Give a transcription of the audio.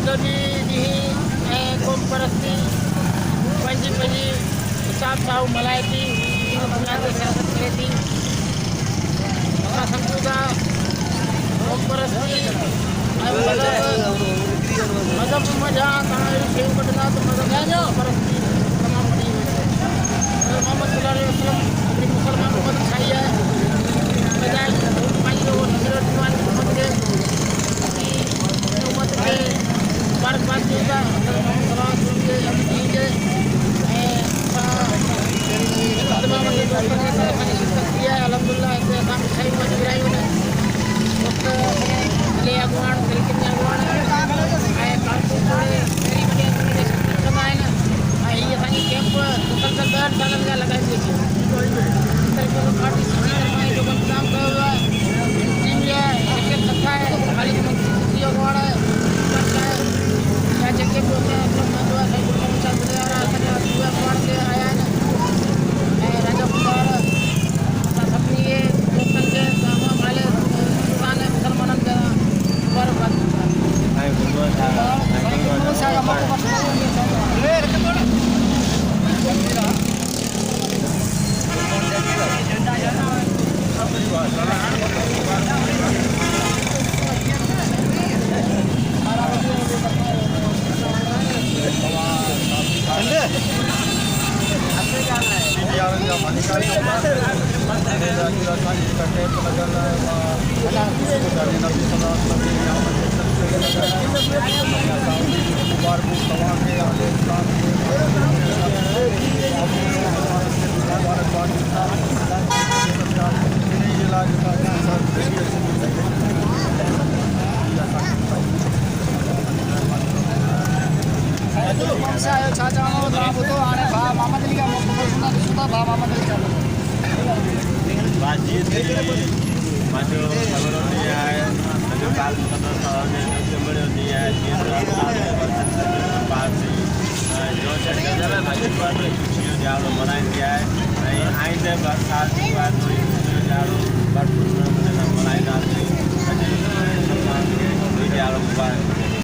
मज़हबी ॾींहुं ऐं क़ौम परस्ती पंहिंजी पंहिंजी हिसाब सां मल्हाए थी दुनिया ते सियासत करे थी। असां सम्झूं था क़ौम परस्ती ऐं मज़हब मज़ा तव्हां अहिड़ी शयूं कढंदा त मज़हब परस्ती तमामु वॾी मोहम्मद सल्लल्लाहु अलैहि वसल्लम हिकिड़ी मुसलमान उमत ठाही आहे बजाए पंहिंजो नज़रियो ॾिनो आहे उमत खे उमत खे मुबारकबाद ॾियूं था तमामु वॾे दोस्तनि खे असांजी शिरकत थी आहे अलहमदुलिल्लाह। हिते असां मिठायूं विरायूं आहिनि दोस्त हले अॻुवाण दिलकिन जा अॻुवाण ऐं कानपुर जोड़े पहिरीं वॾे रखंदा आहिनि ऐं हीअ असांजी कैंप मुसलसल 10 सालनि खां लॻाई थी अचे ॾाढी सुठी तरह जो इंतज़ाम कयो वियो आहे। टीम आहे क्रिकेट सफ़ा आहे ख़ाली अॻुवाण आहे या जेके बि अॻुवाण ते आया आहिनि ऐं राजा पुकार असां सभिनी खे दोस्तनि खे माले हिंदुस्तान ऐं मुसलमाननि खे मुबारकबाद मनाई दिया है। आइंदे साल के बाद